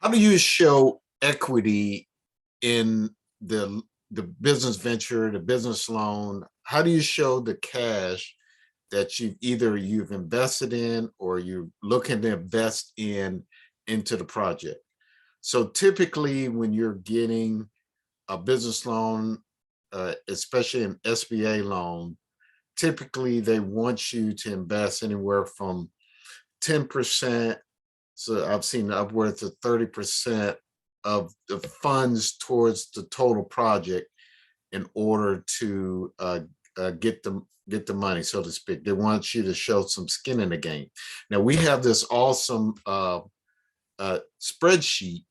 How do you show equity in the business venture, the business loan? How do you show the cash that you've invested in or you're looking to invest into the project? So typically when you're getting a business loan, especially an SBA loan, typically they want you to invest anywhere from 10%. So I've seen upwards of 30% of the funds towards the total project in order to get the money, so to speak. They want you to show some skin in the game. Now we have this awesome spreadsheet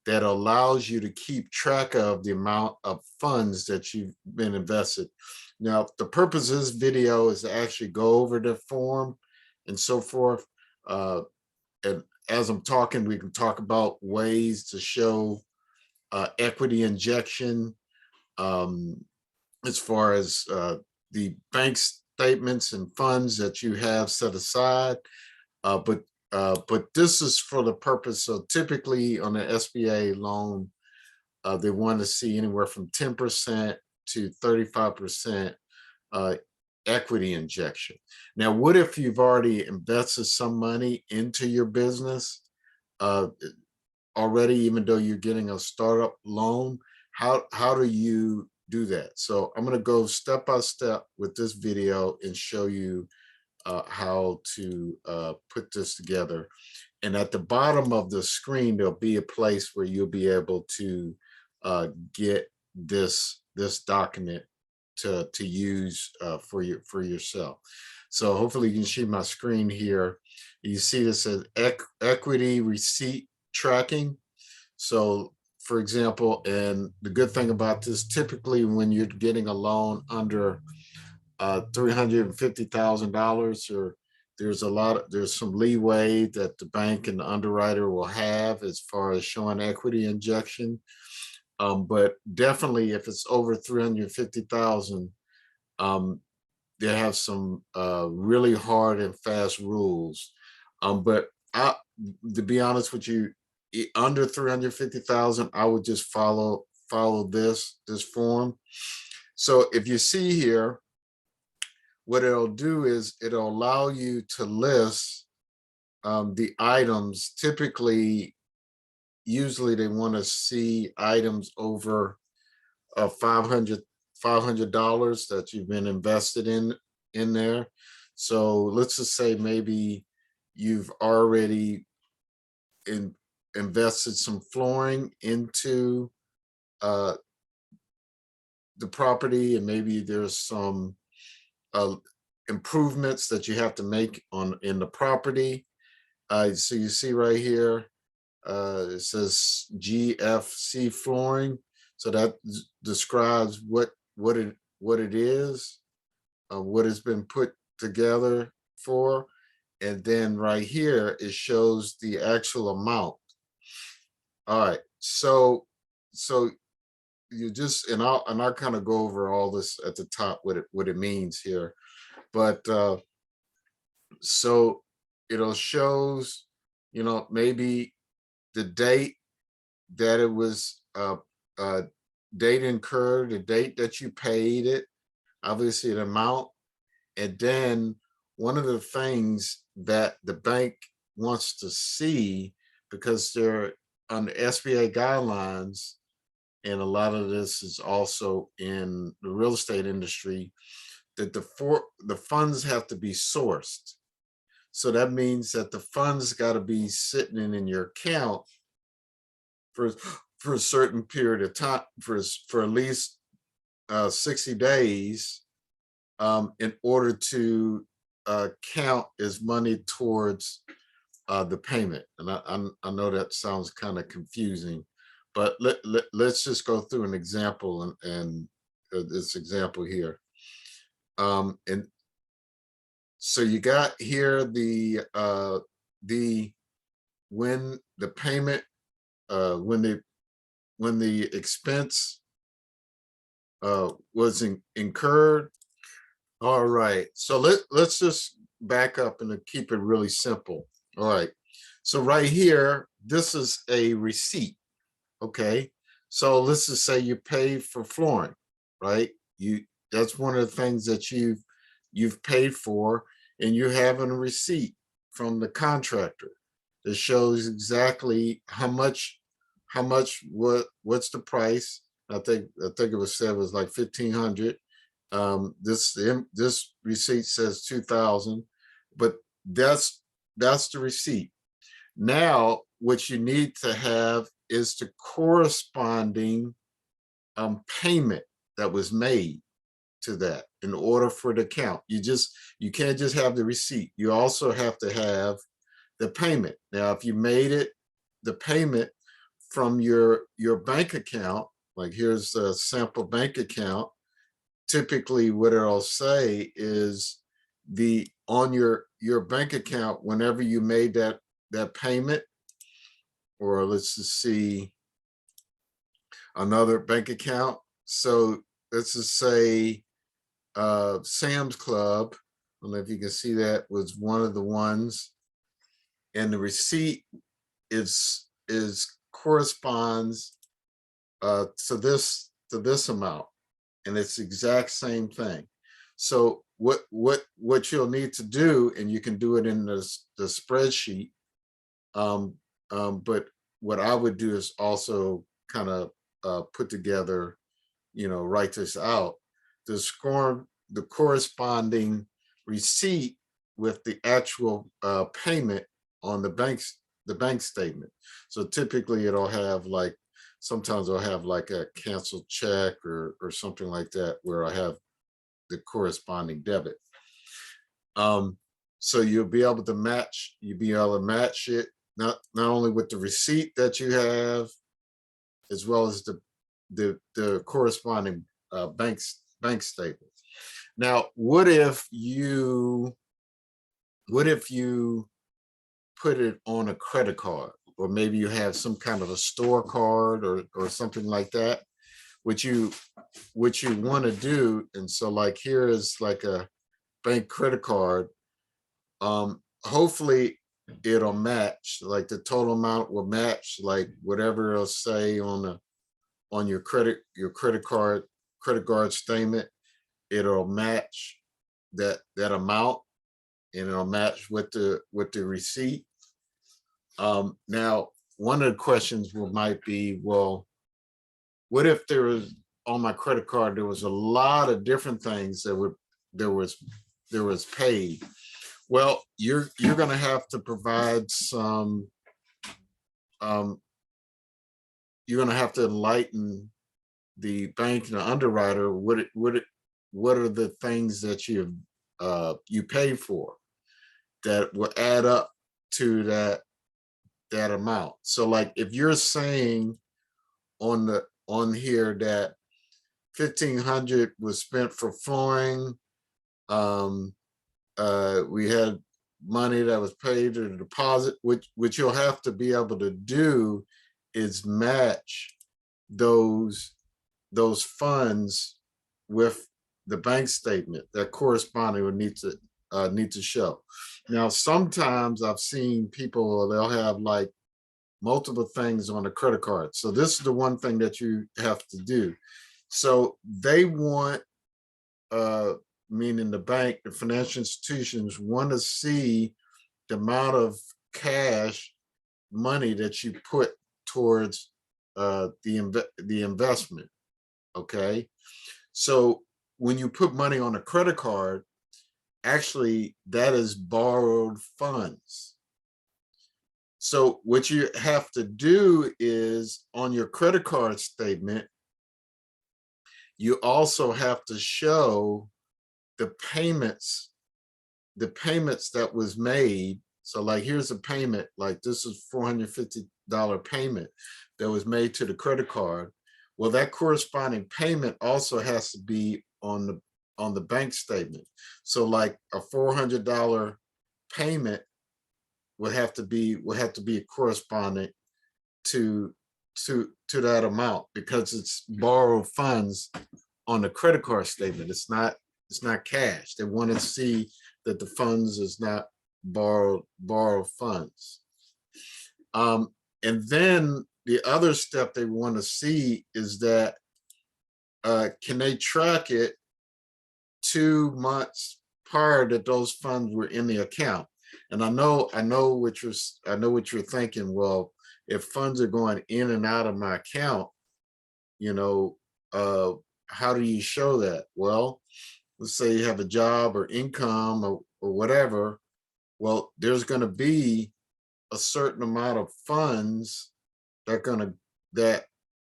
that allows you to keep track of the amount of funds that you've been invested. Now, the purpose of this video is to actually go over the form and so forth. And as I'm talking, we can talk about ways to show equity injection as far as the bank statements and funds that you have set aside. But this is for the purpose of typically on an SBA loan, they want to see anywhere from 10% to 35% equity injection. Now, what if you've already invested some money into your business already, even though you're getting a startup loan? How do you do that? So I'm going to go step by step with this video and show you how to put this together. And at the bottom of the screen, there'll be a place where you'll be able to get this document to use for yourself. So hopefully you can see my screen here. You see this as equity receipt tracking. So for example, and the good thing about this, typically when you're getting a loan under $350,000, or there's some leeway that the bank and the underwriter will have as far as showing equity injection. But definitely if it's over 350,000, they have some really hard and fast rules. But to be honest with you, under 350,000, I would just follow this form. So if you see here, what it'll do is it'll allow you to list the items. Typically, usually they want to see items over $500 that you've been invested in there. So let's just say maybe you've already invested some flooring into the property, and maybe there's some improvements that you have to make in the property. So you see right here, it says GFC flooring. So that describes what it is, what it's been put together for. And then right here, it shows the actual amount. All right, so you just, and I'll kind of go over all this at the top, what it means here. But so it'll shows, maybe the date that it was date incurred, the date that you paid it, obviously the amount. And then one of the things that the bank wants to see, because they're on the SBA guidelines, and a lot of this is also in the real estate industry, that the funds have to be sourced. So that means that the funds got to be sitting in your account for a certain period of time, for at least 60 days, in order to count as money towards the payment. And I know that sounds kind of confusing, but let's just go through an example and this example here. And so you got here when the payment, when the expense was incurred. All right, so let's just back up and keep it really simple. All right, so right here, this is a receipt. Okay, so let's just say you paid for flooring, right? You That's one of the things that you've paid for, and you have a receipt from the contractor that shows exactly what's the price. I think it was said it was like 1,500. This receipt says 2,000, but that's the receipt. Now, what you need to have is the corresponding payment that was made to that in order for the account. You can't just have the receipt. You also have to have the payment. Now, if you made it the payment from your bank account, like here's a sample bank account, typically what it'll say is the on your bank account whenever you made that payment, or let's just see another bank account. So let's just say Sam's Club. I don't know if you can see that was one of the ones, and the receipt is corresponds to this amount, and it's the exact same thing. So what you'll need to do, and you can do it in the spreadsheet, but what I would do is also kind of put together, write this out, the corresponding receipt with the actual payment on the bank statement. So typically it'll have like, sometimes I'll have like a canceled check or something like that where I have the corresponding debit. So you'll be able to match it not only with the receipt that you have, as well as the corresponding bank statement. Now, what if you put it on a credit card, or maybe you have some kind of a store card or something like that, which you want to do. And so like here is like a bank credit card. Hopefully it'll match, like the total amount will match like whatever it'll say on your credit card statement. It'll match that amount, and it'll match with the receipt. Now, one of the questions might be, well, what if there was, on my credit card, there was a lot of different things there was paid? Well, you're going to have to provide some. You're going to have to enlighten the bank and the underwriter what are the things that you pay for that will add up to that amount. So like if you're saying on here that 1,500 was spent for flooring, we had money that was paid to the deposit, which you'll have to be able to do is match those funds with the bank statement that corresponding would need to show. Now, sometimes I've seen people, they'll have like multiple things on a credit card. So this is the one thing that you have to do. So they want, meaning the bank, the financial institutions want to see the amount of cash money that you put towards the investment. Okay, so when you put money on a credit card, actually that is borrowed funds. So what you have to do is on your credit card statement, you also have to show the payments that was made. So like here's a payment, like this is $450 payment that was made to the credit card. Well, that corresponding payment also has to be on the bank statement. So like a $400 payment would have to be corresponding to that amount, because it's borrowed funds on the credit card statement. It's not cash. They want to see that the funds is not borrowed funds. And then the other step they want to see is that can they track it 2 months prior that those funds were in the account? And I know what you're thinking. Well, if funds are going in and out of my account, you know, how do you show that? Well, let's say you have a job or income or whatever. Well, there's going to be a certain amount of funds that are going to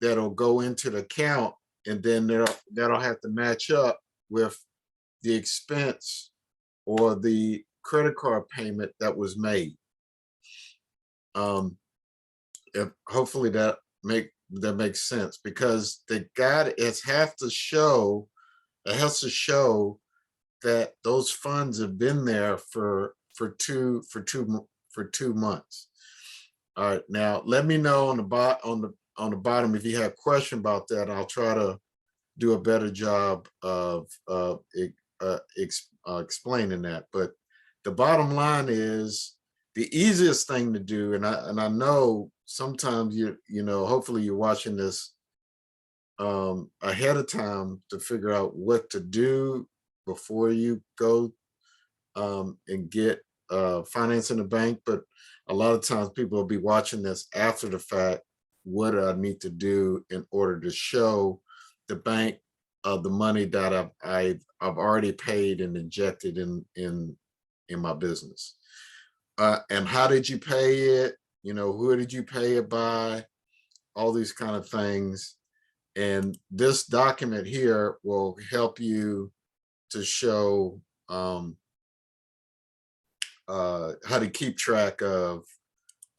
that'll go into the account, and then that'll have to match up with the expense or the credit card payment that was made. If hopefully that makes sense, because it has to show that those funds have been there for 2 months. All right, now let me know on the bottom if you have a question about that. I'll try to do a better job of explaining that. But the bottom line is the easiest thing to do, and I know sometimes hopefully you're watching this ahead of time to figure out what to do before you go and get finance in the bank. But a lot of times people will be watching this after the fact. What do I need to do in order to show the bank the money that I've already paid and injected in my business? And how did you pay it? Who did you pay it by? All these kind of things. And this document here will help you to show how to keep track of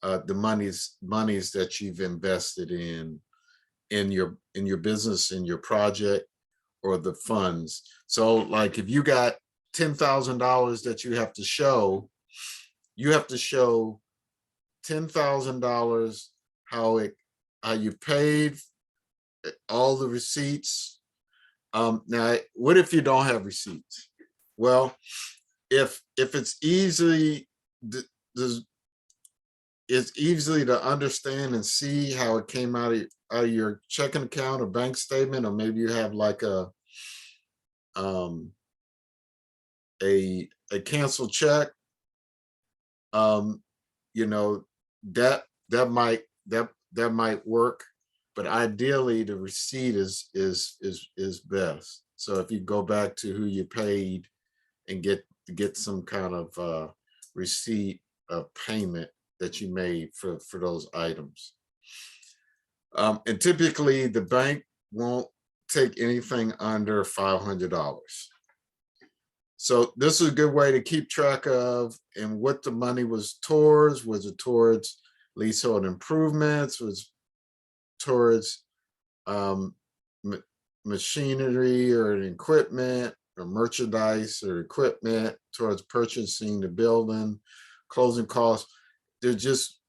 the monies that you've invested in your business, in your project, or the funds. So like if you got $10,000 that you have to show $10,000 how you paid, all the receipts. Now, what if you don't have receipts? Well, if it's easily to understand and see how it came out of your checking account or bank statement, or maybe you have like a canceled check, you know, that might work. But ideally the receipt is best. So if you go back to who you paid and get some kind of receipt of payment that you made for those items. And typically the bank won't take anything under $500. So this is a good way to keep track of and what the money was towards. Was it towards leasehold improvements? Was towards machinery or equipment, or merchandise or equipment, towards purchasing the building, closing costs? There's just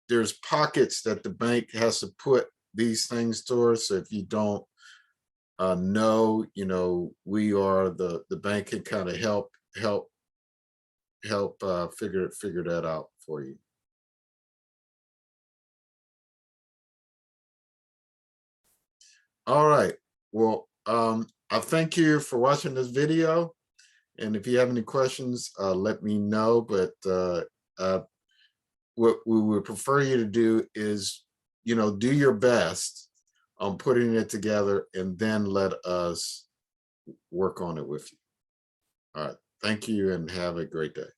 there's pockets that the bank has to put these things towards. So if you don't know, we are the bank can kind of help figure that out for you. All right. Well, I thank you for watching this video. And if you have any questions, let me know. But what we would prefer you to do is, do your best on putting it together, and then let us work on it with you. All right. Thank you and have a great day.